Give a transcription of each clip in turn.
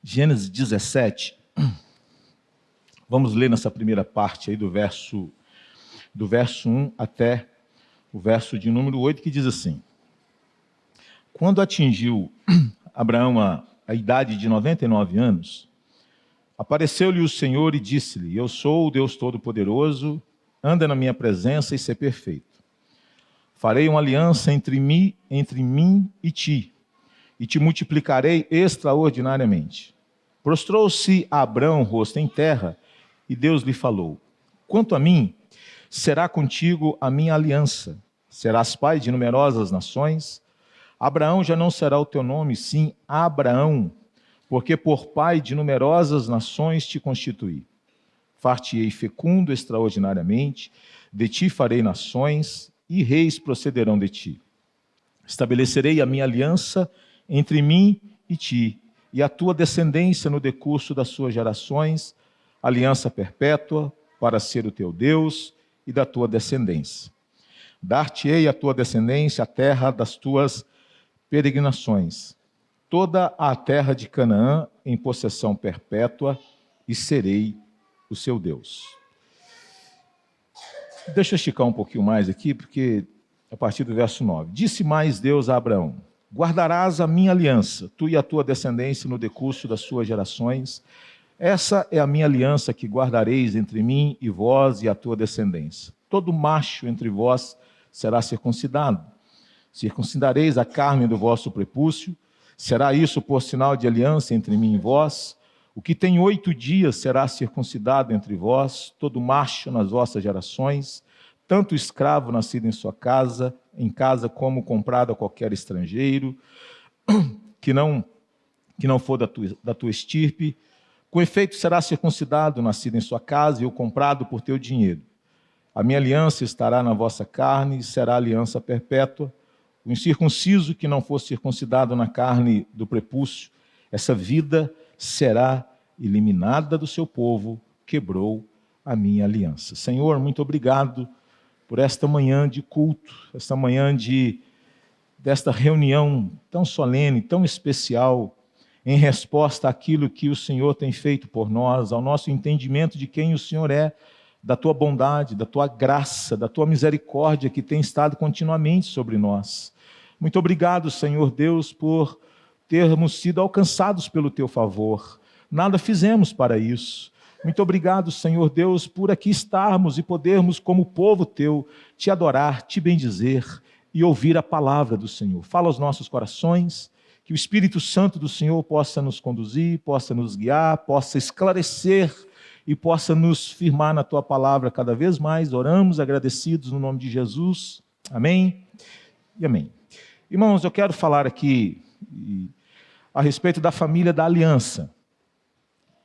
Gênesis 17, vamos ler nessa primeira parte aí do verso 1 até o verso de número 8, que diz assim: Quando atingiu Abraão a idade de 99 anos, apareceu-lhe o Senhor e disse-lhe: Eu sou o Deus Todo-Poderoso, anda na minha presença e ser perfeito. Farei uma aliança entre mim e te multiplicarei extraordinariamente. Prostrou-se Abrão rosto em terra, e Deus lhe falou: Quanto a mim, será contigo a minha aliança. Serás pai de numerosas nações. Abraão já não será o teu nome, sim Abraão, porque por pai de numerosas nações te constituí. Far-te-ei fecundo extraordinariamente, de ti farei nações, e reis procederão de ti. Estabelecerei a minha aliança entre mim e ti, e a tua descendência no decurso das suas gerações, aliança perpétua, para ser o teu Deus e da tua descendência. Dar-te-ei a tua descendência a terra das tuas peregrinações, toda a terra de Canaã em possessão perpétua, e serei o seu Deus. Deixa eu esticar um pouquinho mais aqui, porque a partir do verso 9. Disse mais Deus a Abraão: Guardarás a minha aliança, tu e a tua descendência no decurso das suas gerações. Essa é a minha aliança que guardareis entre mim e vós e a tua descendência. Todo macho entre vós será circuncidado. Circuncidareis a carne do vosso prepúcio. Será isso por sinal de aliança entre mim e vós. O que tem 8 dias será circuncidado entre vós, todo macho nas vossas gerações, tanto escravo nascido em sua casa, como comprado a qualquer estrangeiro, que não for da tua estirpe. Com efeito será circuncidado nascido em sua casa e o comprado por teu dinheiro. A minha aliança estará na vossa carne e será aliança perpétua. O incircunciso que não for circuncidado na carne do prepúcio, essa vida será eliminada do seu povo, quebrou a minha aliança. Senhor, muito obrigado por esta manhã de culto, esta manhã desta reunião tão solene, tão especial, em resposta àquilo que o Senhor tem feito por nós, ao nosso entendimento de quem o Senhor é, da tua bondade, da tua graça, da tua misericórdia que tem estado continuamente sobre nós. Muito obrigado, Senhor Deus, por termos sido alcançados pelo teu favor. Nada fizemos para isso. Muito obrigado, Senhor Deus, por aqui estarmos e podermos, como povo teu, te adorar, te bendizer e ouvir a palavra do Senhor. Fala aos nossos corações, que o Espírito Santo do Senhor possa nos conduzir, possa nos guiar, possa esclarecer e possa nos firmar na tua palavra cada vez mais. Oramos agradecidos no nome de Jesus. Amém e amém. Irmãos, eu quero falar aqui a respeito da família da aliança.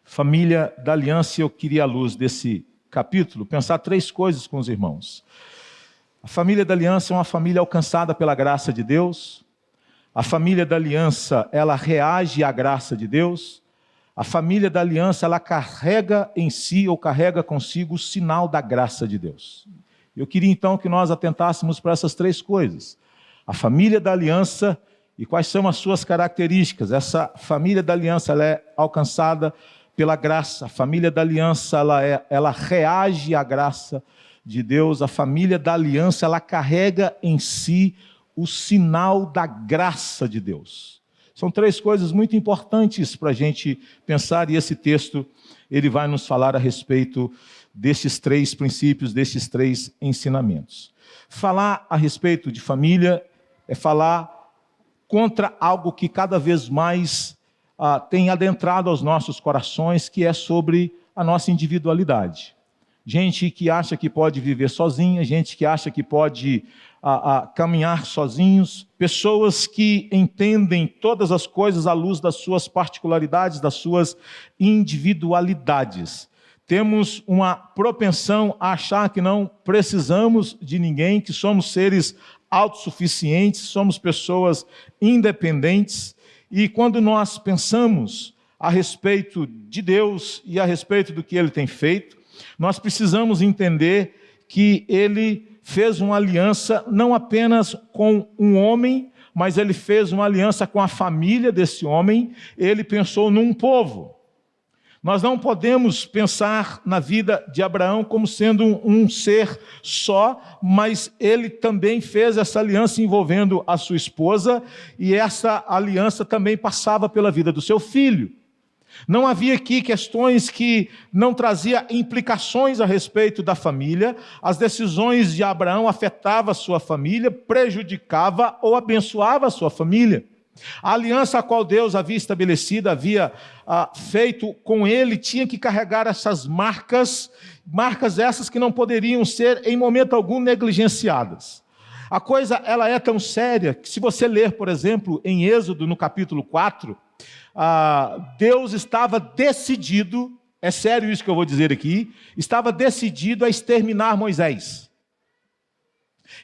Família da aliança, eu queria, à luz desse capítulo, pensar 3 coisas com os irmãos. A família da aliança é uma família alcançada pela graça de Deus. A família da aliança, ela reage à graça de Deus. A família da aliança, ela carrega em si, ou carrega consigo, o sinal da graça de Deus. Eu queria então que nós atentássemos para essas 3 coisas. A família da aliança e quais são as suas características. Essa família da aliança, ela é alcançada pela graça. A família da aliança, ela reage à graça de Deus. A família da aliança, ela carrega em si o sinal da graça de Deus. São 3 coisas muito importantes para a gente pensar, e esse texto ele vai nos falar a respeito desses 3 princípios, desses 3 ensinamentos. Falar a respeito de família é falar contra algo que cada vez mais tem adentrado aos nossos corações, que é sobre a nossa individualidade. Gente que acha que pode viver sozinha, gente que acha que pode caminhar sozinhos, pessoas que entendem todas as coisas à luz das suas particularidades, das suas individualidades. Temos uma propensão a achar que não precisamos de ninguém, que somos seres autossuficientes, somos pessoas independentes. E quando nós pensamos a respeito de Deus e a respeito do que Ele tem feito, nós precisamos entender que Ele fez uma aliança não apenas com um homem, mas ele fez uma aliança com a família desse homem, ele pensou num povo. Nós não podemos pensar na vida de Abraão como sendo um ser só, mas ele também fez essa aliança envolvendo a sua esposa, e essa aliança também passava pela vida do seu filho. Não havia aqui questões que não traziam implicações a respeito da família. As decisões de Abraão afetavam a sua família, prejudicava ou abençoava a sua família. A aliança a qual Deus havia estabelecido, havia feito com ele, tinha que carregar essas marcas essas que não poderiam ser em momento algum negligenciadas. A coisa ela é tão séria que, se você ler, por exemplo, em Êxodo, no capítulo 4, Deus estava decidido, é sério isso que eu vou dizer aqui, estava decidido a exterminar Moisés.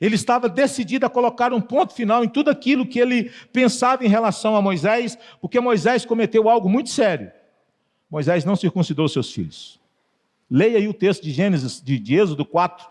Ele estava decidido a colocar um ponto final em tudo aquilo que ele pensava em relação a Moisés, porque Moisés cometeu algo muito sério. Moisés não circuncidou seus filhos. Leia aí o texto de Gênesis, de Êxodo 4,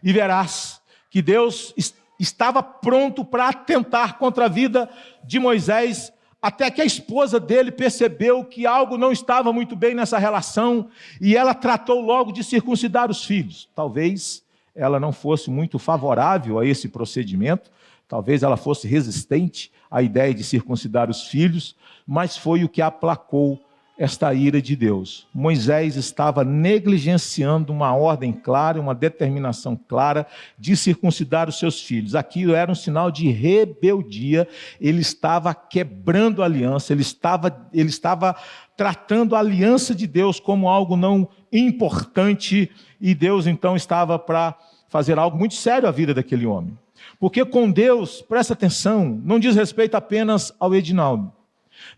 e verás que Deus estava pronto para atentar contra a vida de Moisés, até que a esposa dele percebeu que algo não estava muito bem nessa relação, e ela tratou logo de circuncidar os filhos. Talvez ela não fosse muito favorável a esse procedimento, talvez ela fosse resistente à ideia de circuncidar os filhos, mas foi o que aplacou esta ira de Deus. Moisés estava negligenciando uma ordem clara, uma determinação clara de circuncidar os seus filhos. Aquilo era um sinal de rebeldia, ele estava quebrando a aliança, ele estava tratando a aliança de Deus como algo não importante, e Deus então estava para fazer algo muito sério à vida daquele homem. Porque com Deus, presta atenção, não diz respeito apenas ao Edinaldo.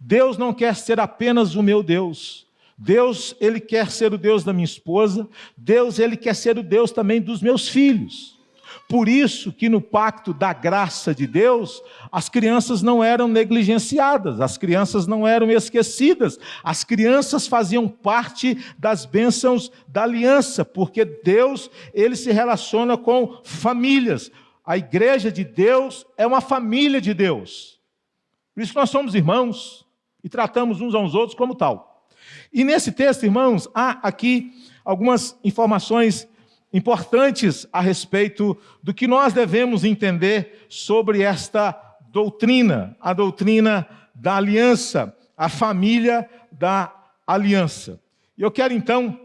Deus não quer ser apenas o meu Deus. Deus, Ele quer ser o Deus da minha esposa. Deus, Ele quer ser o Deus também dos meus filhos. Por isso que no pacto da graça de Deus, as crianças não eram negligenciadas, as crianças não eram esquecidas, as crianças faziam parte das bênçãos da aliança, porque Deus, Ele se relaciona com famílias. A igreja de Deus é uma família de Deus. Por isso que nós somos irmãos e tratamos uns aos outros como tal. E nesse texto, irmãos, há aqui algumas informações importantes a respeito do que nós devemos entender sobre esta doutrina, a doutrina da aliança, a família da aliança. E eu quero então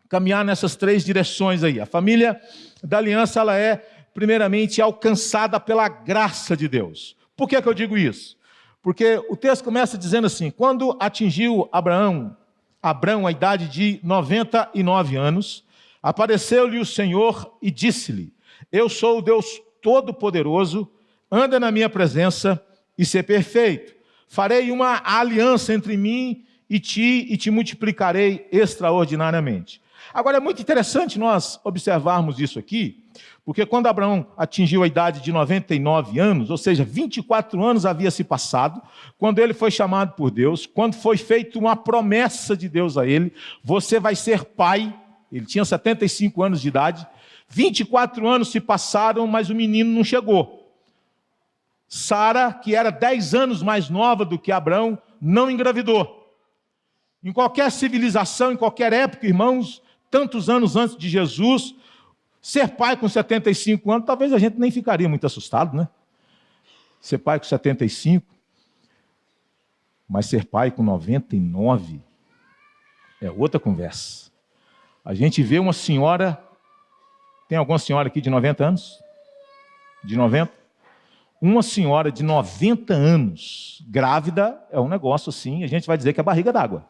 caminhar nessas três direções aí. A família da aliança, ela é primeiramente alcançada pela graça de Deus. Por que eu digo isso? Porque o texto começa dizendo assim: quando atingiu Abraão a idade de 99 anos, apareceu-lhe o Senhor e disse-lhe: eu sou o Deus Todo-Poderoso, anda na minha presença e ser perfeito. Farei uma aliança entre mim e te multiplicarei extraordinariamente. Agora, é muito interessante nós observarmos isso aqui, porque quando Abraão atingiu a idade de 99 anos, ou seja, 24 anos havia se passado, quando ele foi chamado por Deus, quando foi feita uma promessa de Deus a ele: você vai ser pai. Ele tinha 75 anos de idade, 24 anos se passaram, mas o menino não chegou. Sara, que era 10 anos mais nova do que Abraão, não engravidou. Em qualquer civilização, em qualquer época, irmãos, tantos anos antes de Jesus, ser pai com 75 anos, talvez a gente nem ficaria muito assustado, né? Ser pai com 75, mas ser pai com 99 é outra conversa. A gente vê uma senhora, tem alguma senhora aqui de 90 anos? De 90? Uma senhora de 90 anos, grávida, é um negócio assim, a gente vai dizer que é barriga d'água.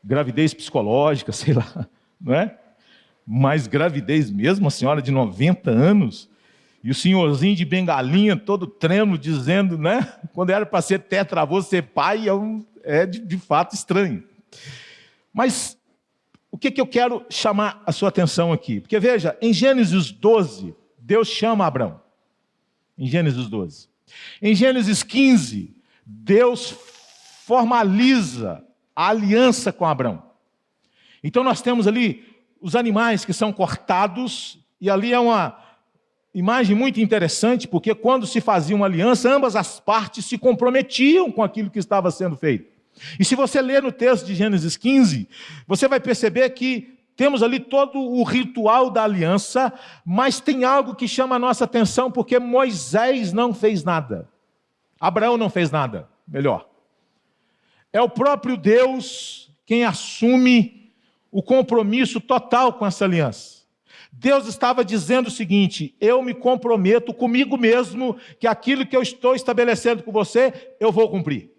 Gravidez psicológica, sei lá, não é? Mas gravidez mesmo, uma senhora de 90 anos, e o senhorzinho de bengalinha, todo trêmulo, dizendo, né? Quando era para ser tetravô, ser pai, é de fato estranho. Mas o que eu quero chamar a sua atenção aqui? Porque veja, em Gênesis 12, Deus chama Abraão. Em Gênesis 12. Em Gênesis 15, Deus formaliza a aliança com Abraão. Então nós temos ali os animais que são cortados, e ali é Imagem muito interessante, porque quando se fazia uma aliança, ambas as partes se comprometiam com aquilo que estava sendo feito. E se você ler no texto de Gênesis 15, você vai perceber que temos ali todo o ritual da aliança, mas tem algo que chama a nossa atenção, porque Moisés não fez nada. Abraão não fez nada, melhor. É o próprio Deus quem assume o compromisso total com essa aliança. Deus estava dizendo o seguinte: eu me comprometo comigo mesmo que aquilo que eu estou estabelecendo com você, eu vou cumprir.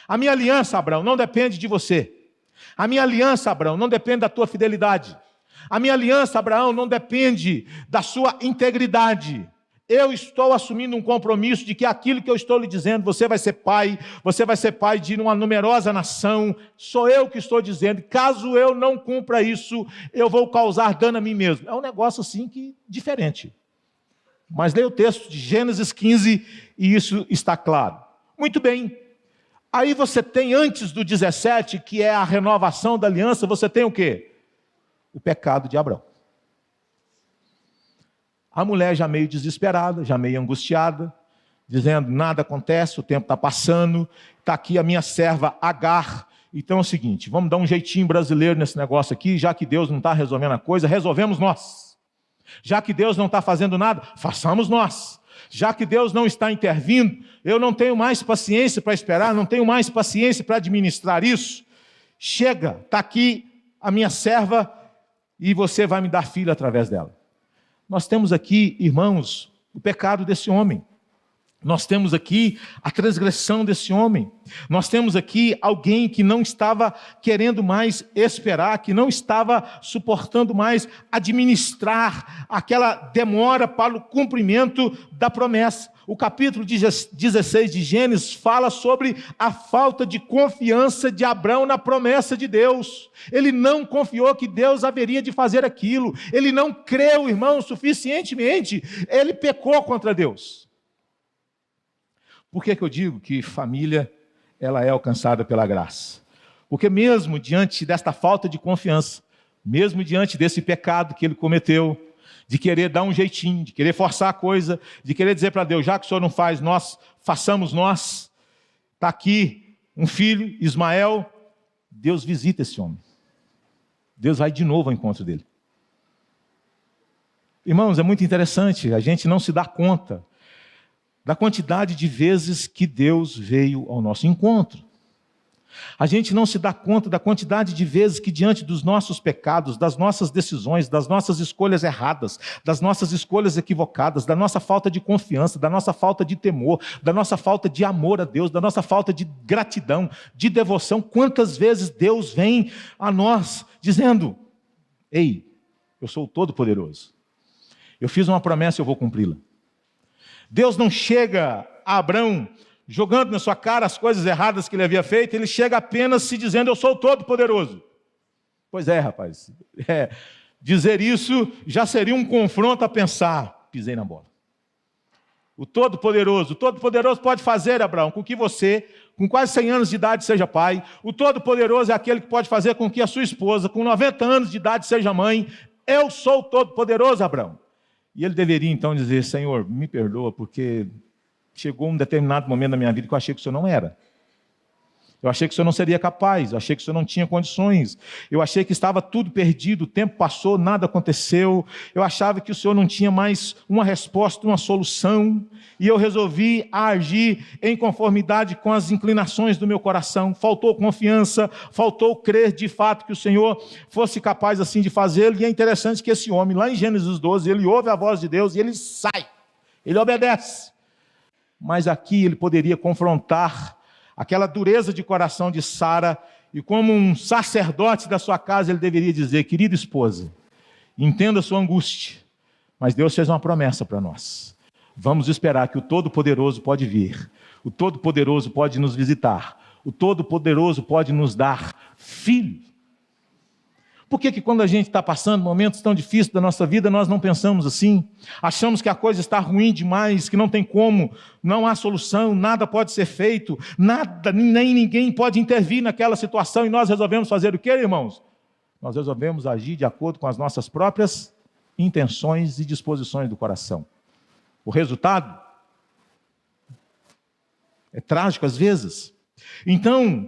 A minha aliança, Abraão, não depende de você. A minha aliança, Abraão, não depende da tua fidelidade. A minha aliança, Abraão, não depende da sua integridade. Eu estou assumindo um compromisso de que aquilo que eu estou lhe dizendo, você vai ser pai de uma numerosa nação, sou eu que estou dizendo, caso eu não cumpra isso, eu vou causar dano a mim mesmo. É um negócio assim que diferente. Mas leia o texto de Gênesis 15 e isso está claro. Muito bem. Aí você tem antes do 17, que é a renovação da aliança, você tem o quê? O pecado de Abraão. A mulher já meio desesperada, já meio angustiada, dizendo, nada acontece, o tempo está passando, está aqui a minha serva Agar. Então é o seguinte, vamos dar um jeitinho brasileiro nesse negócio aqui, já que Deus não está resolvendo a coisa, resolvemos nós. Já que Deus não está fazendo nada, façamos nós. Já que Deus não está intervindo, eu não tenho mais paciência para esperar, não tenho mais paciência para administrar isso. Chega, está aqui a minha serva e você vai me dar filho através dela. Nós temos aqui, irmãos, o pecado desse homem. Nós temos aqui a transgressão desse homem. Nós temos aqui alguém que não estava querendo mais esperar, que não estava suportando mais administrar aquela demora para o cumprimento da promessa. O capítulo 16 de Gênesis fala sobre a falta de confiança de Abraão na promessa de Deus. Ele não confiou que Deus haveria de fazer aquilo. Ele não creu, irmão, suficientemente. Ele pecou contra Deus. Por que eu digo que família ela é alcançada pela graça? Porque mesmo diante desta falta de confiança, mesmo diante desse pecado que ele cometeu, de querer dar um jeitinho, de querer forçar a coisa, de querer dizer para Deus, já que o Senhor não faz, nós façamos nós. Está aqui um filho, Ismael, Deus visita esse homem. Deus vai de novo ao encontro dele. Irmãos, é muito interessante, a gente não se dá conta da quantidade de vezes que Deus veio ao nosso encontro. A gente não se dá conta da quantidade de vezes que diante dos nossos pecados, das nossas decisões, das nossas escolhas erradas, das nossas escolhas equivocadas, da nossa falta de confiança, da nossa falta de temor, da nossa falta de amor a Deus, da nossa falta de gratidão, de devoção, quantas vezes Deus vem a nós dizendo, ei, eu sou o Todo-Poderoso, eu fiz uma promessa e eu vou cumpri-la. Deus não chega a Abraão jogando na sua cara as coisas erradas que ele havia feito, ele chega apenas se dizendo, eu sou o Todo-Poderoso. Pois é, rapaz, dizer isso já seria um confronto a pensar, pisei na bola. O Todo-Poderoso pode fazer, Abraão, com que você, com quase 100 anos de idade, seja pai. O Todo-Poderoso é aquele que pode fazer com que a sua esposa, com 90 anos de idade, seja mãe. Eu sou o Todo-Poderoso, Abraão. E ele deveria então dizer, Senhor, me perdoa, porque chegou um determinado momento da minha vida que eu achei que o Senhor não era. Eu achei que o Senhor não seria capaz, eu achei que o Senhor não tinha condições, eu achei que estava tudo perdido, o tempo passou, nada aconteceu, eu achava que o Senhor não tinha mais uma resposta, uma solução, e eu resolvi agir em conformidade com as inclinações do meu coração. Faltou confiança, faltou crer de fato que o Senhor fosse capaz assim de fazê-lo, e é interessante que esse homem, lá em Gênesis 12, ele ouve a voz de Deus e ele sai, ele obedece. Mas aqui ele poderia confrontar aquela dureza de coração de Sara, e como um sacerdote da sua casa, ele deveria dizer, querida esposa, entenda a sua angústia, mas Deus fez uma promessa para nós. Vamos esperar que o Todo-Poderoso pode vir, o Todo-Poderoso pode nos visitar, o Todo-Poderoso pode nos dar filho. Por que quando a gente está passando momentos tão difíceis da nossa vida, nós não pensamos assim? Achamos que a coisa está ruim demais, que não tem como, não há solução, nada pode ser feito, nada, nem ninguém pode intervir naquela situação, e nós resolvemos fazer o quê, irmãos? Nós resolvemos agir de acordo com as nossas próprias intenções e disposições do coração. O resultado é trágico às vezes. Então,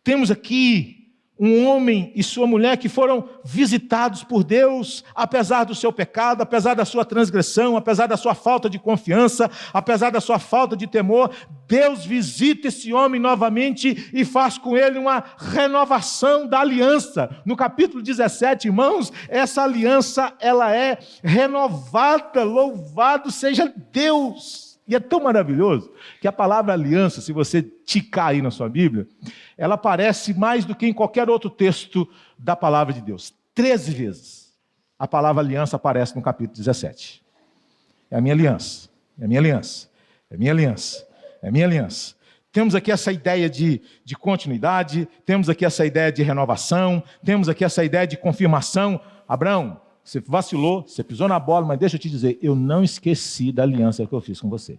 temos aqui um homem e sua mulher que foram visitados por Deus, apesar do seu pecado, apesar da sua transgressão, apesar da sua falta de confiança, apesar da sua falta de temor. Deus visita esse homem novamente e faz com ele uma renovação da aliança. No capítulo 17, irmãos, essa aliança ela é renovada, louvado seja Deus. E é tão maravilhoso que a palavra aliança, se você ticar aí na sua Bíblia, ela aparece mais do que em qualquer outro texto da palavra de Deus. 13 vezes a palavra aliança aparece no capítulo 17. É a minha aliança, é a minha aliança, é a minha aliança, é a minha aliança. Temos aqui essa ideia de continuidade, temos aqui essa ideia de renovação, temos aqui essa ideia de confirmação. Abraão, você vacilou, você pisou na bola, mas deixa eu te dizer, eu não esqueci da aliança que eu fiz com você.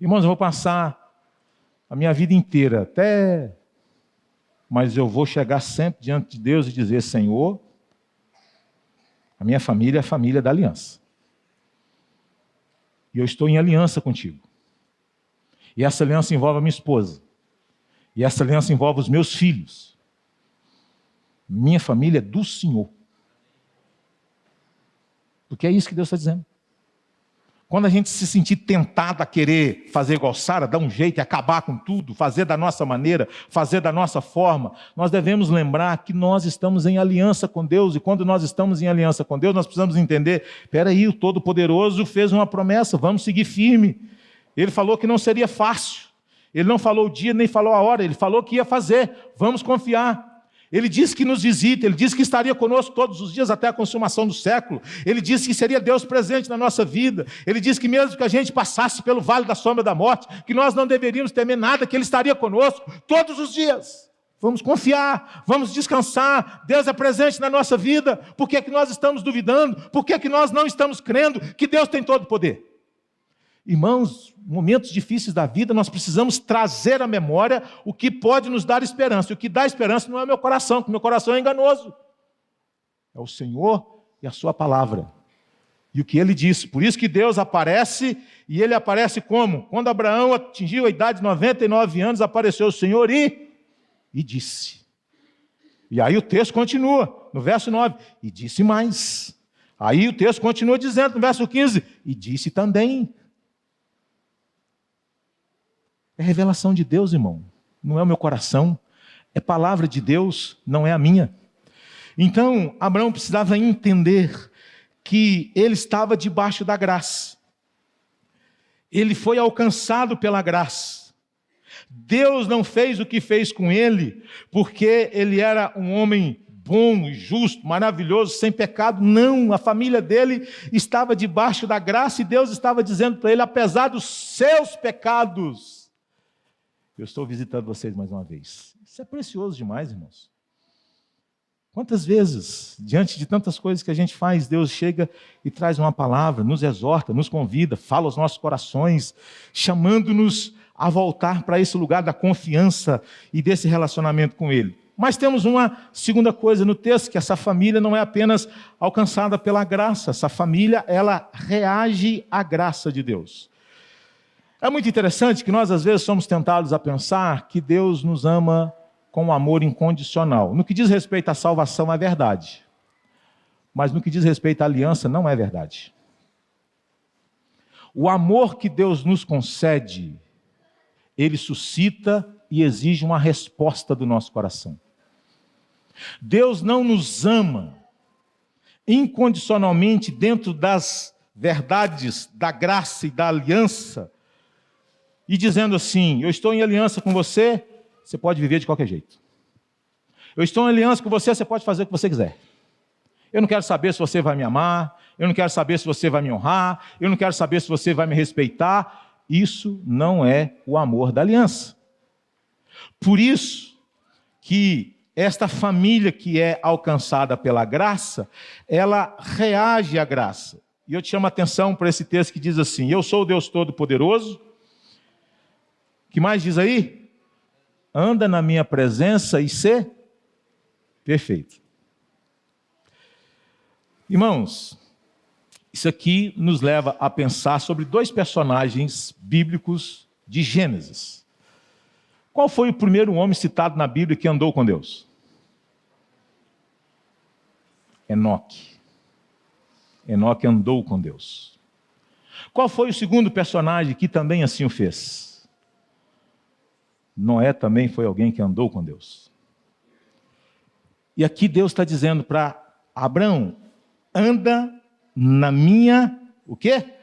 Irmãos, eu vou passar a minha vida inteira, mas eu vou chegar sempre diante de Deus e dizer, Senhor, a minha família é a família da aliança. E eu estou em aliança contigo. E essa aliança envolve a minha esposa. E essa aliança envolve os meus filhos. Minha família é do Senhor. Porque é isso que Deus está dizendo. Quando a gente se sentir tentado a querer fazer igual Sara, dar um jeito e acabar com tudo, fazer da nossa maneira, fazer da nossa forma, nós devemos lembrar que nós estamos em aliança com Deus, e quando nós estamos em aliança com Deus, nós precisamos entender, espera aí, o Todo-Poderoso fez uma promessa, vamos seguir firme. Ele falou que não seria fácil, ele não falou o dia nem falou a hora, ele falou que ia fazer, vamos confiar. Ele disse que nos visita, ele disse que estaria conosco todos os dias até a consumação do século. Ele disse que seria Deus presente na nossa vida. Ele disse que mesmo que a gente passasse pelo vale da sombra da morte, que nós não deveríamos temer nada, que Ele estaria conosco todos os dias. Vamos confiar, vamos descansar. Deus é presente na nossa vida. Por que é que nós estamos duvidando? Por que é que nós não estamos crendo que Deus tem todo o poder? Irmãos, momentos difíceis da vida, nós precisamos trazer à memória o que pode nos dar esperança. E o que dá esperança não é o meu coração, porque o meu coração é enganoso. É o Senhor e a sua palavra. E o que Ele disse. Por isso que Deus aparece, e Ele aparece como? Quando Abraão atingiu a idade de 99 anos, apareceu o Senhor e disse. E aí o texto continua, no verso 9, e disse mais. Aí o texto continua dizendo, no verso 15, e disse também. É revelação de Deus, irmão. Não é o meu coração. É palavra de Deus, não é a minha. Então, Abraão precisava entender que ele estava debaixo da graça. Ele foi alcançado pela graça. Deus não fez o que fez com ele, porque ele era um homem bom, justo, maravilhoso, sem pecado. Não, a família dele estava debaixo da graça e Deus estava dizendo para ele, apesar dos seus pecados, eu estou visitando vocês mais uma vez. Isso é precioso demais, irmãos. Quantas vezes, diante de tantas coisas que a gente faz, Deus chega e traz uma palavra, nos exorta, nos convida, fala aos nossos corações, chamando-nos a voltar para esse lugar da confiança e desse relacionamento com Ele. Mas temos uma segunda coisa no texto, que essa família não é apenas alcançada pela graça, essa família, ela reage à graça de Deus. É muito interessante que nós, às vezes, somos tentados a pensar que Deus nos ama com um amor incondicional. No que diz respeito à salvação, é verdade. Mas no que diz respeito à aliança, não é verdade. O amor que Deus nos concede, Ele suscita e exige uma resposta do nosso coração. Deus não nos ama incondicionalmente dentro das verdades da graça e da aliança, e dizendo assim, eu estou em aliança com você, você pode viver de qualquer jeito. Eu estou em aliança com você, você pode fazer o que você quiser. Eu não quero saber se você vai me amar, eu não quero saber se você vai me honrar, eu não quero saber se você vai me respeitar. Isso não é o amor da aliança. Por isso que esta família que é alcançada pela graça, ela reage à graça. E eu te chamo a atenção para esse texto que diz assim, eu sou o Deus Todo-Poderoso. O que mais diz aí? Anda na minha presença e ser perfeito. Irmãos, Isso aqui nos leva a pensar sobre dois personagens bíblicos de Gênesis. Qual foi o primeiro homem citado na Bíblia que andou com Deus? Enoque. Enoque andou com Deus. Qual foi o segundo personagem que também assim o fez? Noé também foi alguém que andou com Deus. E aqui Deus está dizendo para Abraão, anda na minha, o quê?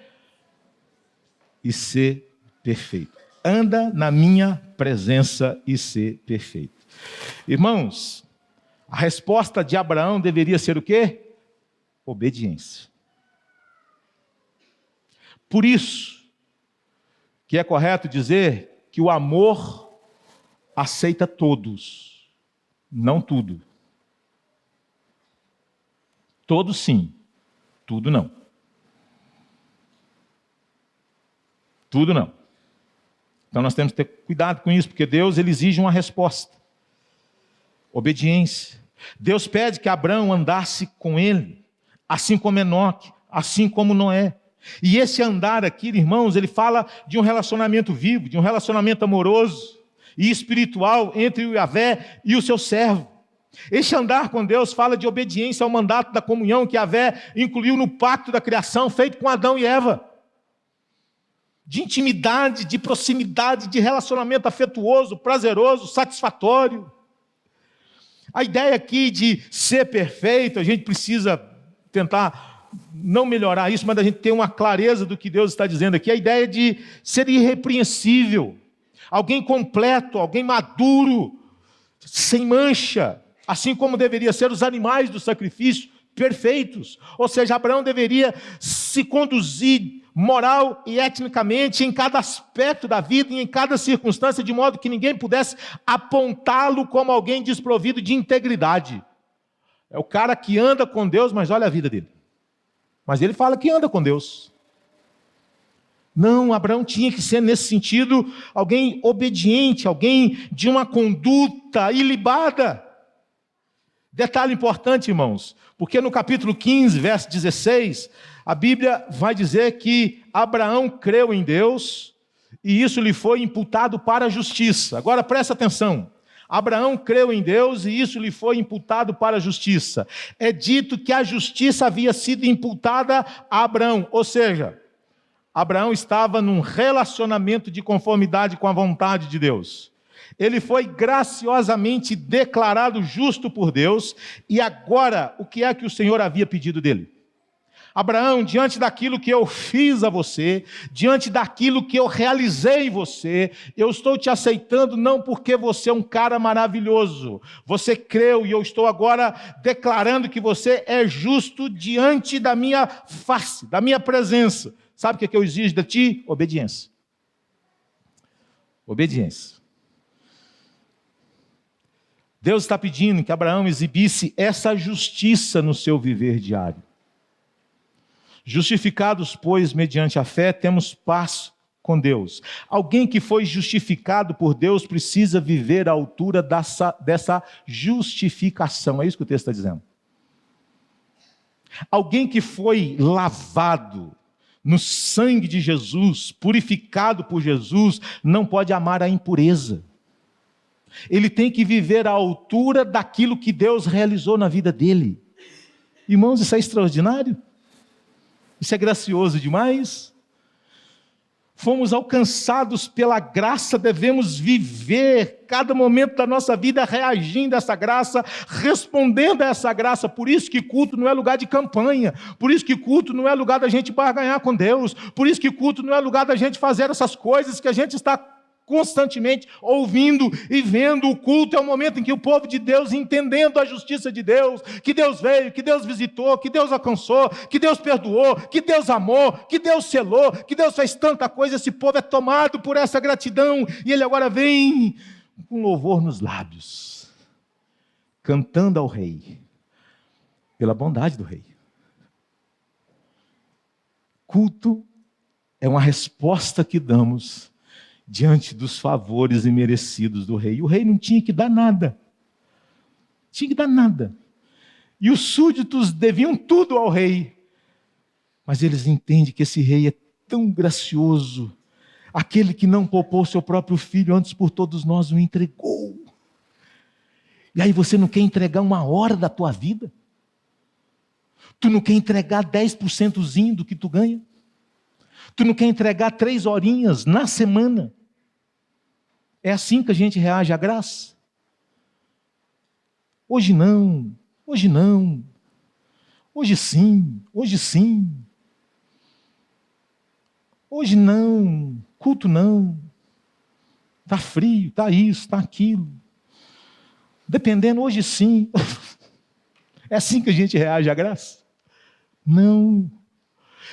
E ser perfeito. Anda na minha presença e ser perfeito. Irmãos, a resposta de Abraão deveria ser o quê? Obediência. Por isso que é correto dizer que o amor aceita todos, não tudo. Todos sim, tudo não. Tudo não. Então nós temos que ter cuidado com isso, porque Deus ele exige uma resposta. Obediência. Deus pede que Abraão andasse com ele, assim como Enoque, assim como Noé. E esse andar aqui, irmãos, ele fala de um relacionamento vivo, de um relacionamento amoroso e espiritual entre o Yahvé e o seu servo. Este andar com Deus fala de obediência ao mandato da comunhão que Yahvé incluiu no pacto da criação feito com Adão e Eva. De intimidade, de proximidade, de relacionamento afetuoso, prazeroso, satisfatório. A ideia aqui de ser perfeito, a gente precisa tentar não melhorar isso, mas a gente ter uma clareza do que Deus está dizendo aqui. A ideia de ser irrepreensível, alguém completo, alguém maduro, sem mancha, assim como deveria ser os animais do sacrifício, perfeitos. Ou seja, Abraão deveria se conduzir moral e etnicamente em cada aspecto da vida e em cada circunstância, de modo que ninguém pudesse apontá-lo como alguém desprovido de integridade. É o cara que anda com Deus, mas olha a vida dele. Mas ele fala que anda com Deus. Não, Abraão tinha que ser, nesse sentido, alguém obediente, alguém de uma conduta ilibada. Detalhe importante, irmãos, porque no capítulo 15, verso 16, a Bíblia vai dizer que Abraão creu em Deus e isso lhe foi imputado para a justiça. Agora presta atenção. Abraão creu em Deus e isso lhe foi imputado para a justiça. É dito que a justiça havia sido imputada a Abraão, ou seja, Abraão estava num relacionamento de conformidade com a vontade de Deus. Ele foi graciosamente declarado justo por Deus e agora, o que é que o Senhor havia pedido dele? Abraão, diante daquilo que eu fiz a você, diante daquilo que eu realizei em você, eu estou te aceitando não porque você é um cara maravilhoso, você creu e eu estou agora declarando que você é justo diante da minha face, da minha presença. Sabe o que eu exijo de ti? Obediência. Obediência. Deus está pedindo que Abraão exibisse essa justiça no seu viver diário. Justificados, pois, mediante a fé, temos paz com Deus. Alguém que foi justificado por Deus precisa viver à altura dessa justificação. É isso que o texto está dizendo. Alguém que foi lavado no sangue de Jesus, purificado por Jesus, não pode amar a impureza. Ele tem que viver à altura daquilo que Deus realizou na vida dele. Irmãos, isso é extraordinário. Isso é gracioso demais. Fomos alcançados pela graça, devemos viver cada momento da nossa vida reagindo a essa graça, respondendo a essa graça. Por isso que culto não é lugar de campanha, por isso que culto não é lugar da gente barganhar com Deus, por isso que culto não é lugar da gente fazer essas coisas que a gente está constantemente ouvindo e vendo. O culto é o momento em que o povo de Deus, entendendo a justiça de Deus, que Deus veio, que Deus visitou, que Deus alcançou, que Deus perdoou, que Deus amou, que Deus selou, que Deus fez tanta coisa, esse povo é tomado por essa gratidão, e ele agora vem com louvor nos lábios, cantando ao Rei, pela bondade do Rei. Culto é uma resposta que damos diante dos favores imerecidos do rei. E o rei não tinha que dar nada. Tinha que dar nada. E os súditos deviam tudo ao rei. Mas eles entendem que esse rei é tão gracioso, aquele que não poupou seu próprio filho, antes por todos nós o entregou. E aí você não quer entregar 1 hora da tua vida? Tu não quer entregar 10% do que tu ganha? Tu não quer entregar 3 horinhas na semana? É assim que a gente reage à graça? Hoje não, hoje não, hoje sim, hoje sim. Hoje não, culto não. Está frio, está isso, está aquilo. Dependendo, hoje sim. É assim que a gente reage à graça? Não.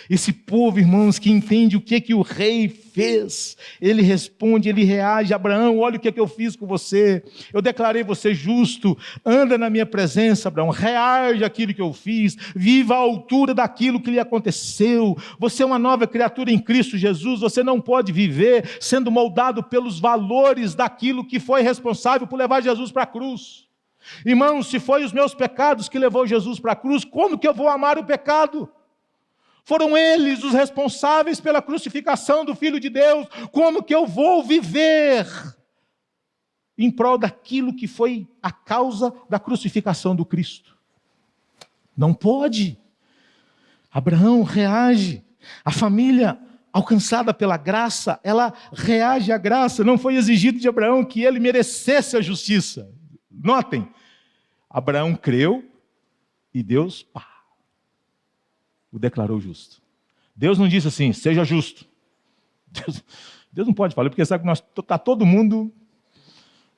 Esse povo, irmãos, que entende o que o rei fez, ele responde, ele reage: Abraão, olha o que eu fiz com você, eu declarei você justo, anda na minha presença, Abraão, reage àquilo que eu fiz, viva à altura daquilo que lhe aconteceu, você é uma nova criatura em Cristo Jesus, você não pode viver sendo moldado pelos valores daquilo que foi responsável por levar Jesus para a cruz. Irmãos, se foi os meus pecados que levou Jesus para a cruz, como que eu vou amar o pecado? Foram eles os responsáveis pela crucificação do Filho de Deus. Como que eu vou viver em prol daquilo que foi a causa da crucificação do Cristo? Não pode. Abraão reage. A família alcançada pela graça, ela reage à graça. Não foi exigido de Abraão que ele merecesse a justiça. Notem, Abraão creu e Deus, o declarou justo. Deus não disse assim, seja justo. Deus não pode falar, porque sabe que está todo mundo...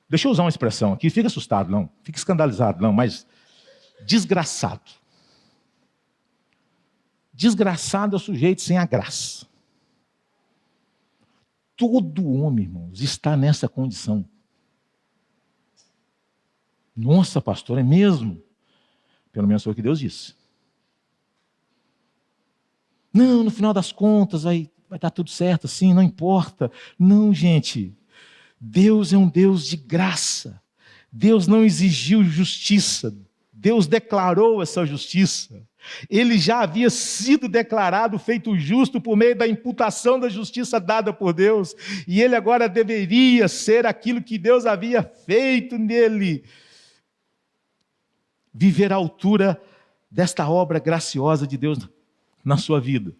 Deixa eu usar uma expressão aqui, fica assustado não, fica escandalizado não, mas desgraçado. Desgraçado é o sujeito sem a graça. Todo homem, irmãos, está nessa condição. Nossa, pastor, é mesmo? Pelo menos foi o que Deus disse. Não, no final das contas vai dar tudo certo assim, não importa. Não, gente. Deus é um Deus de graça. Deus não exigiu justiça. Deus declarou essa justiça. Ele já havia sido declarado, feito justo por meio da imputação da justiça dada por Deus. E ele agora deveria ser aquilo que Deus havia feito nele. Viver à altura desta obra graciosa de Deus na sua vida.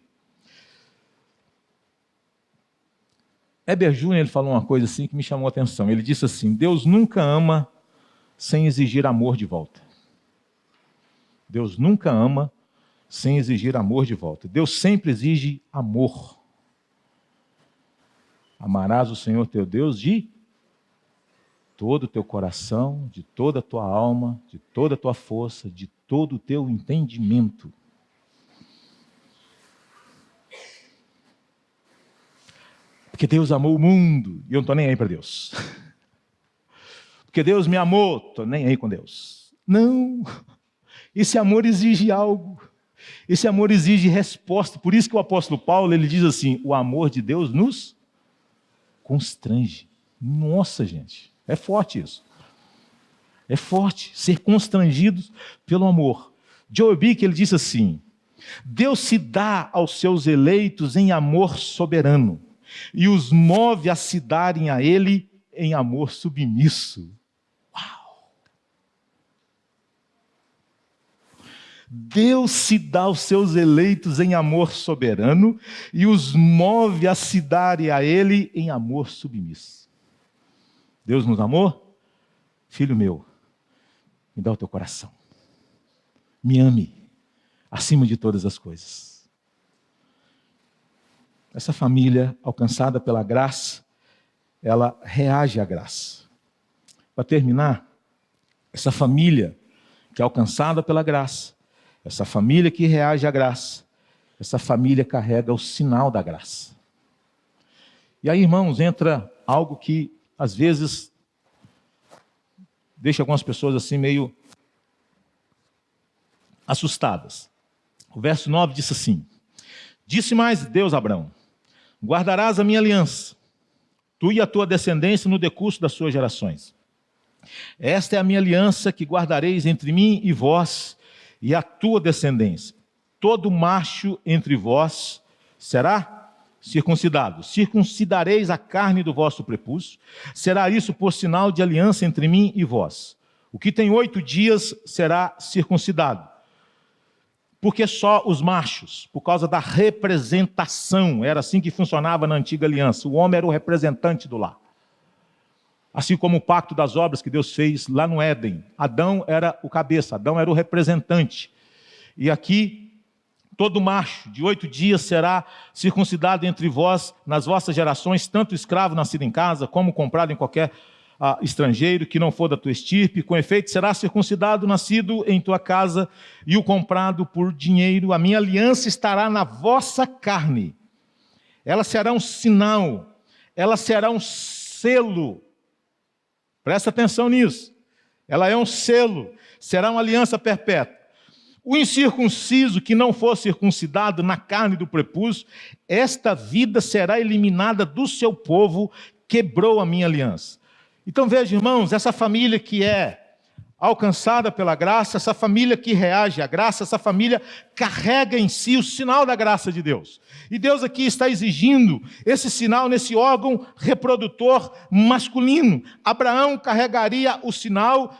Heber Júnior, ele falou uma coisa assim que me chamou a atenção. Ele disse assim: Deus nunca ama sem exigir amor de volta. Deus nunca ama sem exigir amor de volta. Deus sempre exige amor. Amarás o Senhor teu Deus de todo o teu coração, de toda a tua alma, de toda a tua força, de todo o teu entendimento. Porque Deus amou o mundo e eu não estou nem aí para Deus. Porque Deus me amou, estou nem aí com Deus. Não, esse amor exige algo. Esse amor exige resposta. Por isso que o apóstolo Paulo, ele diz assim, o amor de Deus nos constrange. Nossa, gente, é forte isso. É forte ser constrangidos pelo amor. Joe Bick, ele disse assim, Deus se dá aos seus eleitos em amor soberano e os move a se darem a Ele em amor submisso. Uau! Deus se dá aos seus eleitos em amor soberano e os move a se darem a Ele em amor submisso. Deus nos amou? Filho meu, me dá o teu coração. Me ame acima de todas as coisas. Essa família, alcançada pela graça, ela reage à graça. Para terminar, essa família que é alcançada pela graça, essa família que reage à graça, essa família carrega o sinal da graça. E aí, irmãos, entra algo que, às vezes, deixa algumas pessoas assim meio assustadas. O verso 9 diz assim, disse mais Deus a Abraão, guardarás a minha aliança, tu e a tua descendência no decurso das suas gerações. Esta é a minha aliança que guardareis entre mim e vós e a tua descendência. todo macho entre vós será circuncidado. Circuncidareis a carne do vosso prepúcio. Será isso por sinal de aliança entre mim e vós. O que tem 8 dias será circuncidado. Porque só os machos, por causa da representação, era assim que funcionava na antiga aliança. O homem era o representante do lar. Assim como o pacto das obras que Deus fez lá no Éden. Adão era o cabeça, Adão era o representante. E aqui, todo macho de 8 dias será circuncidado entre vós, nas vossas gerações, tanto escravo nascido em casa, como comprado em qualquer estrangeiro que não for da tua estirpe. Com efeito, será circuncidado nascido em tua casa e o comprado por dinheiro. A minha aliança estará na vossa carne. Ela será um sinal, ela será um selo. Presta atenção nisso. Ela é um selo, será uma aliança perpétua. O incircunciso que não for circuncidado na carne do prepúcio, esta vida será eliminada do seu povo, quebrou a minha aliança. Então veja, irmãos, essa família que é alcançada pela graça, essa família que reage à graça, essa família carrega em si o sinal da graça de Deus. E Deus aqui está exigindo esse sinal nesse órgão reprodutor masculino. Abraão carregaria o sinal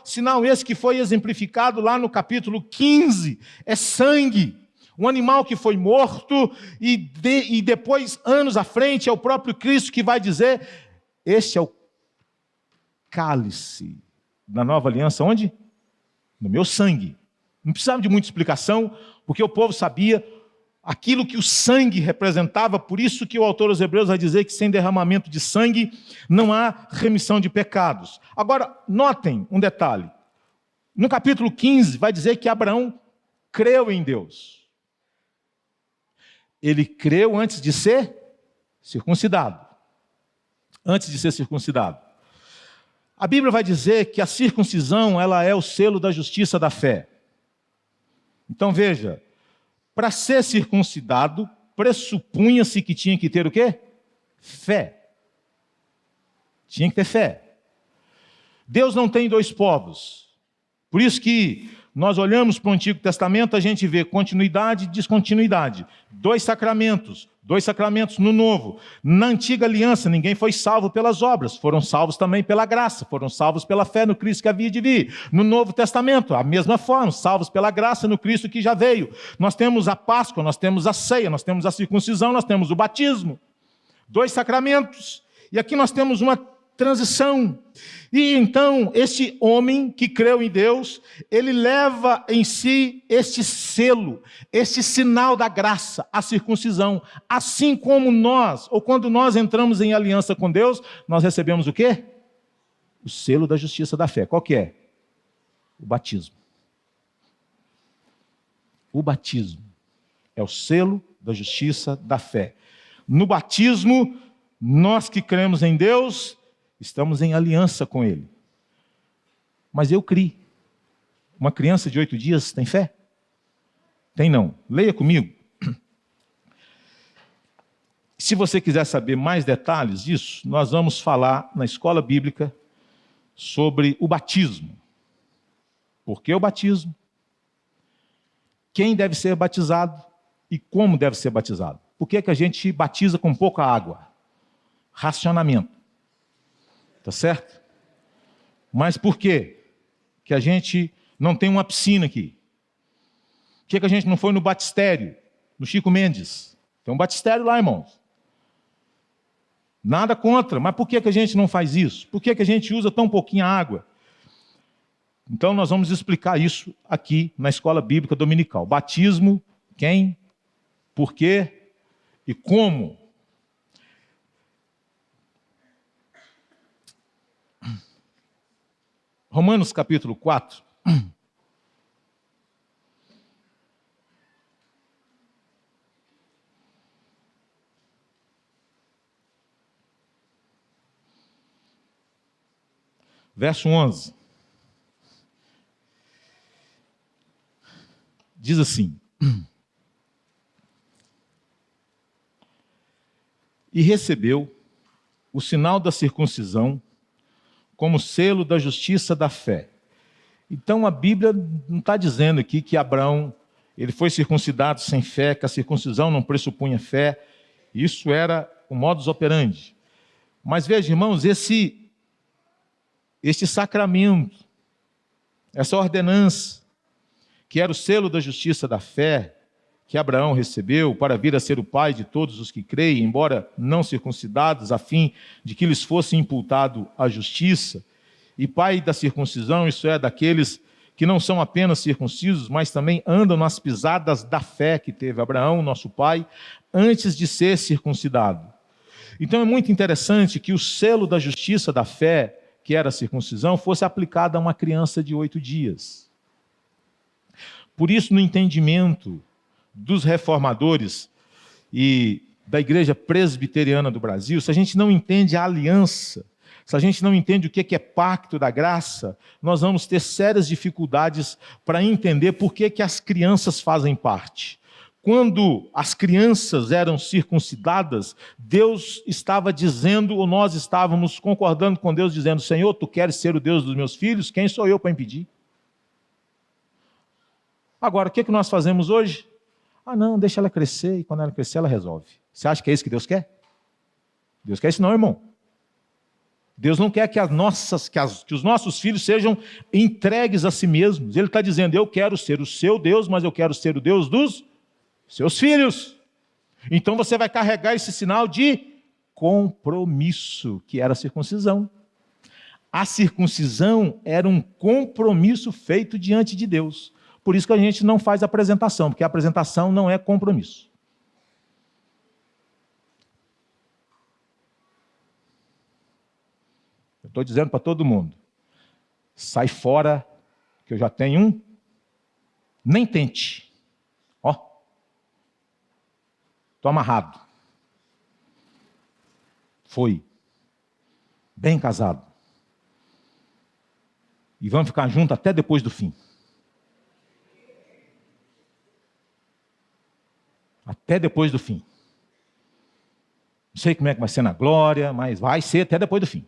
esse que foi exemplificado lá no capítulo 15, é sangue. Um animal que foi morto e depois, anos à frente, é o próprio Cristo que vai dizer, este é o cálice da nova aliança, onde? No meu sangue. Não precisava de muita explicação, porque o povo sabia aquilo que o sangue representava, por isso que o autor aos Hebreus vai dizer que sem derramamento de sangue não há remissão de pecados. Agora, notem um detalhe. No capítulo 15 vai dizer que Abraão creu em Deus. Ele creu antes de ser circuncidado. Antes de ser circuncidado. A Bíblia vai dizer que a circuncisão, ela é o selo da justiça da fé. Então veja, para ser circuncidado, pressupunha-se que tinha que ter o quê? Fé. Tinha que ter fé. Deus não tem 2 povos. Por isso que nós olhamos para o Antigo Testamento, a gente vê continuidade e descontinuidade. 2 sacramentos no Novo. Na Antiga Aliança, ninguém foi salvo pelas obras, foram salvos também pela graça, foram salvos pela fé no Cristo que havia de vir. No Novo Testamento, a mesma forma, salvos pela graça no Cristo que já veio. Nós temos a Páscoa, nós temos a ceia, nós temos a circuncisão, nós temos o batismo. 2 sacramentos. E aqui nós temos uma transição. E então, esse homem que creu em Deus, ele leva em si este selo, este sinal da graça, a circuncisão. Assim como nós, ou quando nós entramos em aliança com Deus, nós recebemos o quê? O selo da justiça da fé. Qual que é? O batismo. O batismo é o selo da justiça da fé. No batismo, nós que cremos em Deus, estamos em aliança com Ele. Mas eu criei. Uma criança de 8 dias tem fé? Tem não. Leia comigo. Se você quiser saber mais detalhes disso, nós vamos falar na escola bíblica sobre o batismo. Por que o batismo? Quem deve ser batizado e como deve ser batizado? Por que a gente batiza com pouca água? Racionamento. Tá certo? Mas por quê? Que a gente não tem uma piscina aqui. Por que a gente não foi no batistério, no Chico Mendes? Tem um batistério lá, irmãos. Nada contra, mas por que a gente não faz isso? Por que a gente usa tão pouquinha água? Então nós vamos explicar isso aqui na escola bíblica dominical. Batismo, quem, por quê e como. Romanos capítulo 4. Verso 11. Diz assim: e recebeu o sinal da circuncisão como selo da justiça da fé. Então a Bíblia não está dizendo aqui que Abraão ele foi circuncidado sem fé, que a circuncisão não pressupunha fé. Isso era o modus operandi. Mas veja, irmãos, este sacramento, essa ordenança, que era o selo da justiça da fé, que Abraão recebeu para vir a ser o pai de todos os que creem, embora não circuncidados, a fim de que lhes fosse imputado a justiça, e pai da circuncisão, isso é, daqueles que não são apenas circuncisos, mas também andam nas pisadas da fé que teve Abraão, nosso pai, antes de ser circuncidado. Então é muito interessante que o selo da justiça da fé, que era a circuncisão, fosse aplicado a uma criança de 8 dias. Por isso, no entendimento dos reformadores e da Igreja Presbiteriana do Brasil, se a gente não entende a aliança, se a gente não entende o que é pacto da graça, nós vamos ter sérias dificuldades para entender por que as crianças fazem parte. Quando as crianças eram circuncidadas, Deus estava dizendo, ou nós estávamos concordando com Deus, dizendo: Senhor, tu queres ser o Deus dos meus filhos? Quem sou eu para impedir? Agora, o que nós fazemos hoje? Ah, não, deixa ela crescer, e quando ela crescer, ela resolve. Você acha que é isso que Deus quer? Deus quer isso não, irmão. Deus não quer que os nossos filhos sejam entregues a si mesmos. Ele está dizendo: eu quero ser o seu Deus, mas eu quero ser o Deus dos seus filhos. Então você vai carregar esse sinal de compromisso, que era a circuncisão. A circuncisão era um compromisso feito diante de Deus. Por isso que a gente não faz apresentação, porque a apresentação não é compromisso. Eu estou dizendo para todo mundo: sai fora, que eu já tenho um. Nem tente. Ó, estou amarrado. Foi. Bem casado. E vamos ficar juntos até depois do fim. Até depois do fim. Não sei como é que vai ser na glória, mas vai ser até depois do fim.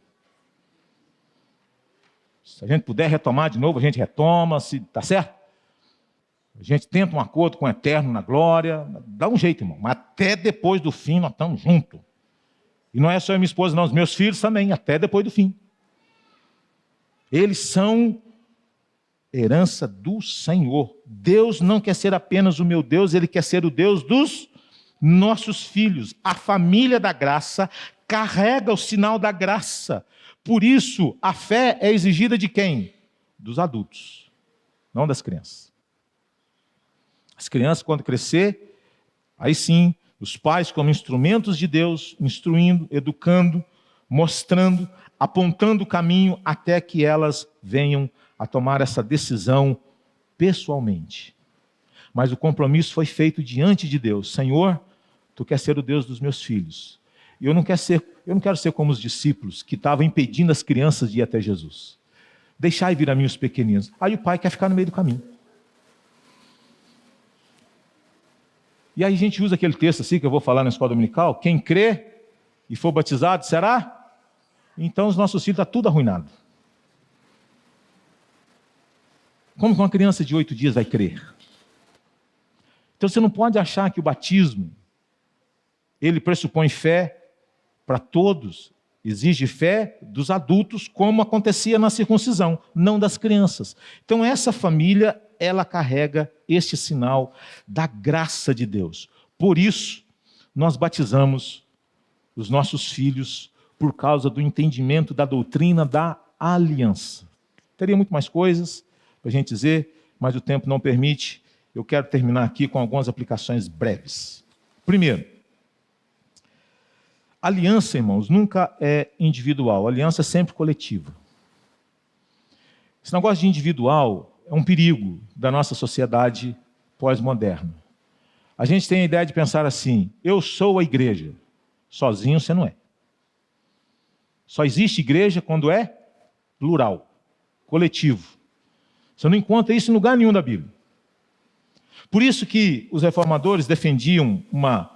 Se a gente puder retomar de novo, a gente retoma, tá certo? A gente tenta um acordo com o Eterno na glória, dá um jeito, irmão. Mas até depois do fim nós estamos juntos. E não é só eu e minha esposa, não, os meus filhos também, até depois do fim. Eles são herança do Senhor. Deus não quer ser apenas o meu Deus, Ele quer ser o Deus dos nossos filhos. A família da graça carrega o sinal da graça. Por isso, a fé é exigida de quem? Dos adultos, não das crianças. As crianças, quando crescer, aí sim, os pais como instrumentos de Deus, instruindo, educando, mostrando, apontando o caminho até que elas venham a tomar essa decisão pessoalmente. Mas o compromisso foi feito diante de Deus. Senhor, tu queres ser o Deus dos meus filhos. E eu não quero ser como os discípulos que estavam impedindo as crianças de ir até Jesus. Deixai vir a mim os pequeninos. Aí o pai quer ficar no meio do caminho. E aí a gente usa aquele texto assim que eu vou falar na escola dominical: quem crê e for batizado será? Então os nossos filhos estão tudo arruinado. Como que uma criança de 8 dias vai crer? Então você não pode achar que o batismo, ele pressupõe fé para todos, exige fé dos adultos, como acontecia na circuncisão, não das crianças. Então essa família, ela carrega este sinal da graça de Deus. Por isso, nós batizamos os nossos filhos por causa do entendimento da doutrina da aliança. Teria muito mais coisas para a gente dizer, mas o tempo não permite. Eu quero terminar aqui com algumas aplicações breves. Primeiro, aliança, irmãos, nunca é individual. Aliança é sempre coletiva. Esse negócio de individual é um perigo da nossa sociedade pós-moderna. A gente tem a ideia de pensar assim: eu sou a igreja. Sozinho você não é. Só existe igreja quando é plural, coletivo. Você não encontra isso em lugar nenhum da Bíblia. Por isso que os reformadores defendiam uma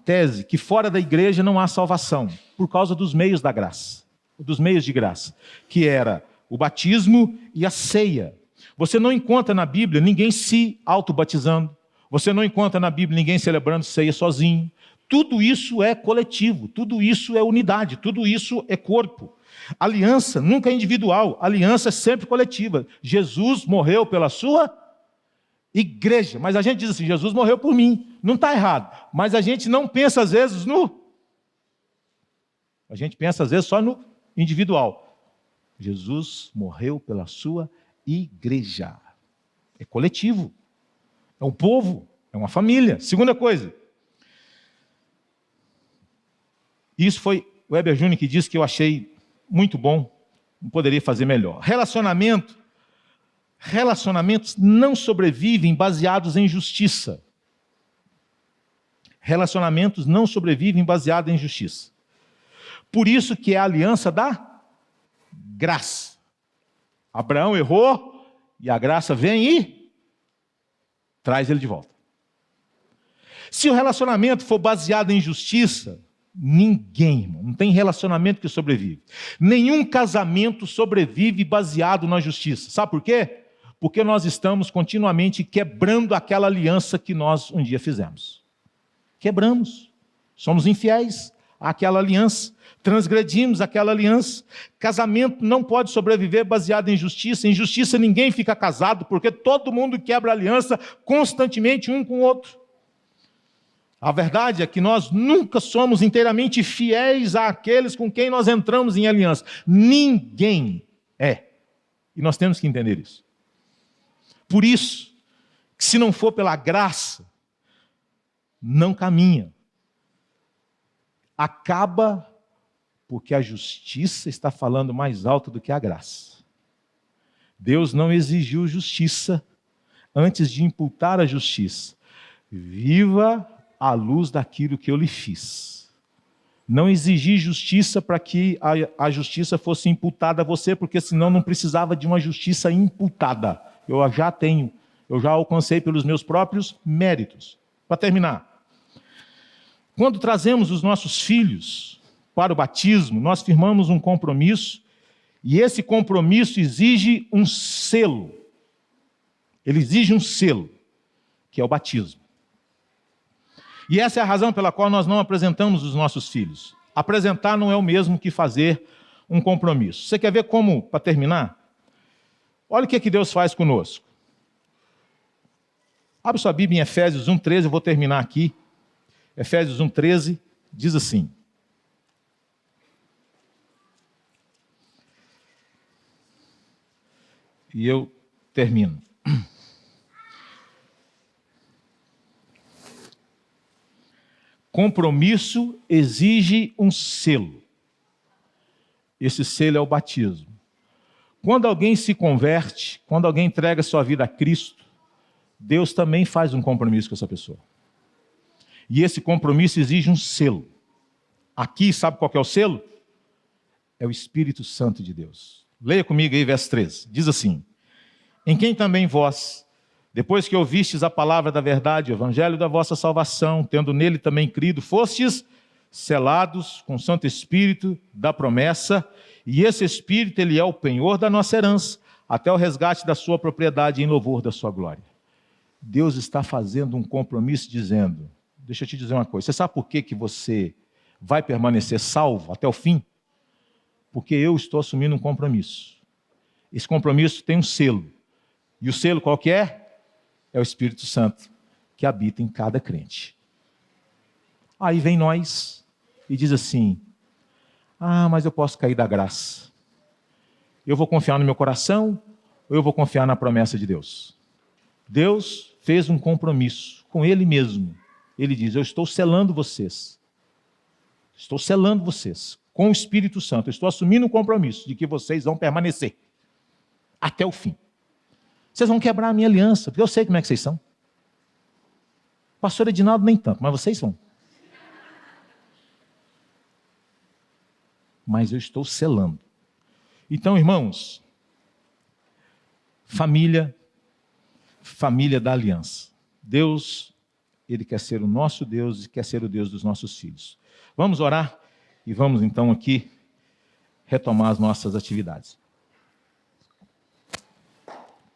tese que fora da igreja não há salvação, por causa dos meios da graça, dos meios de graça, que era o batismo e a ceia. Você não encontra na Bíblia ninguém se auto-batizando. Você não encontra na Bíblia ninguém celebrando ceia sozinho. Tudo isso é coletivo, tudo isso é unidade, tudo isso é corpo. Aliança nunca é individual, aliança é sempre coletiva. Jesus morreu pela sua igreja, mas a gente diz assim, Jesus morreu por mim. Não está errado, mas a gente não pensa às vezes A gente pensa às vezes só no individual. Jesus morreu pela sua igreja. É coletivo, é um povo, é uma família. Segunda coisa, isso foi o Heber Júnior que disse que eu achei muito bom, não poderia fazer melhor. Relacionamentos não sobrevivem baseados em justiça. Relacionamentos não sobrevivem baseados em justiça. Por isso que é a aliança da graça. Abraão errou e a graça vem e traz ele de volta. Se o relacionamento for baseado em justiça, ninguém, irmão, não tem relacionamento que sobrevive. Nenhum casamento sobrevive baseado na justiça. Sabe por quê? Porque nós estamos continuamente quebrando aquela aliança que nós um dia fizemos. Quebramos. Somos infiéis àquela aliança. Transgredimos aquela aliança. Casamento não pode sobreviver baseado em justiça. Em justiça ninguém fica casado, porque todo mundo quebra aliança constantemente um com o outro. A verdade é que nós nunca somos inteiramente fiéis àqueles com quem nós entramos em aliança. Ninguém é. E nós temos que entender isso. Por isso, que se não for pela graça, não caminha. Acaba porque a justiça está falando mais alto do que a graça. Deus não exigiu justiça antes de imputar a justiça. Viva à luz daquilo que eu lhe fiz. Não exigi justiça para que a justiça fosse imputada a você, porque senão não precisava de uma justiça imputada. Eu já tenho, eu já alcancei pelos meus próprios méritos. Para terminar, quando trazemos os nossos filhos para o batismo, nós firmamos um compromisso, e esse compromisso exige um selo. Ele exige um selo, que é o batismo. E essa é a razão pela qual nós não apresentamos os nossos filhos. Apresentar não é o mesmo que fazer um compromisso. Você quer ver como, para terminar? Olha o que Deus faz conosco. Abre sua Bíblia em Efésios 1,13, eu vou terminar aqui. Efésios 1,13 diz assim. E eu termino. Compromisso exige um selo. Esse selo é o batismo. Quando alguém se converte, quando alguém entrega sua vida a Cristo, Deus também faz um compromisso com essa pessoa. E esse compromisso exige um selo. Aqui, sabe qual que é o selo? É o Espírito Santo de Deus. Leia comigo aí, verso 13. Diz assim: em quem também vós, depois que ouvistes a palavra da verdade, o evangelho da vossa salvação, tendo nele também crido, fostes selados com o Santo Espírito da promessa, e esse Espírito, ele é o penhor da nossa herança, até o resgate da sua propriedade em louvor da sua glória. Deus está fazendo um compromisso dizendo, deixa eu te dizer uma coisa, você sabe por que você vai permanecer salvo até o fim? Porque eu estou assumindo um compromisso. Esse compromisso tem um selo. E o selo qual que é? É o Espírito Santo que habita em cada crente. Aí vem nós e diz assim, mas eu posso cair da graça. Eu vou confiar no meu coração ou eu vou confiar na promessa de Deus? Deus fez um compromisso com Ele mesmo. Ele diz, eu estou selando vocês. Estou selando vocês com o Espírito Santo. Eu estou assumindo um compromisso de que vocês vão permanecer até o fim. Vocês vão quebrar a minha aliança, porque eu sei como é que vocês são. Pastor Edinaldo nem tanto, mas vocês vão. Mas eu estou selando. Então, irmãos, família da aliança. Deus, Ele quer ser o nosso Deus e quer ser o Deus dos nossos filhos. Vamos orar e vamos então aqui retomar as nossas atividades.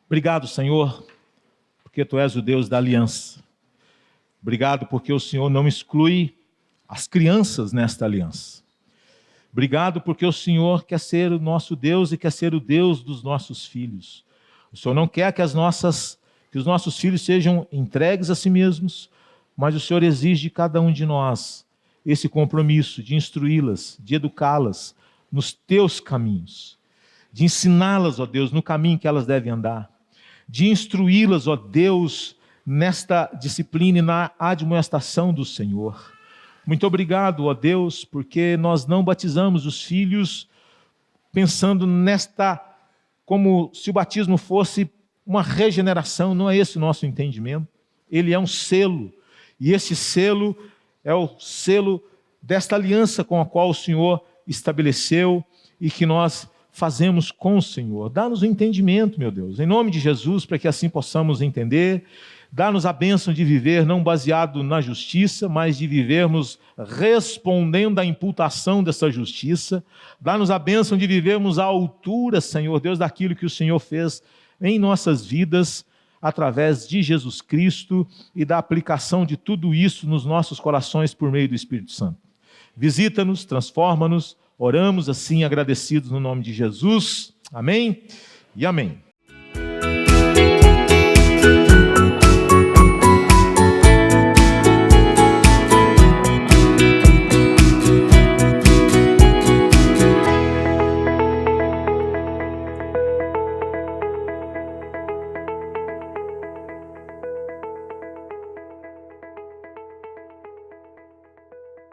Obrigado, Senhor, porque Tu és o Deus da aliança. Obrigado porque o Senhor não exclui as crianças nesta aliança. Obrigado porque o Senhor quer ser o nosso Deus e quer ser o Deus dos nossos filhos. O Senhor não quer que os nossos filhos sejam entregues a si mesmos, mas o Senhor exige de cada um de nós esse compromisso de instruí-las, de educá-las nos Teus caminhos, de ensiná-las, ó Deus, no caminho que elas devem andar, de instruí-las, ó Deus, nesta disciplina e na admoestação do Senhor. Muito obrigado, ó Deus, porque nós não batizamos os filhos pensando como se o batismo fosse uma regeneração. Não é esse o nosso entendimento. Ele é um selo, e esse selo é o selo desta aliança com a qual o Senhor estabeleceu e que nós fazemos com o Senhor. Dá-nos o entendimento, meu Deus, em nome de Jesus, para que assim possamos entender. Dá-nos a bênção de viver não baseado na justiça, mas de vivermos respondendo à imputação dessa justiça. Dá-nos a bênção de vivermos à altura, Senhor Deus, daquilo que o Senhor fez em nossas vidas, através de Jesus Cristo e da aplicação de tudo isso nos nossos corações por meio do Espírito Santo. Visita-nos, transforma-nos, oramos assim agradecidos no nome de Jesus. Amém e amém.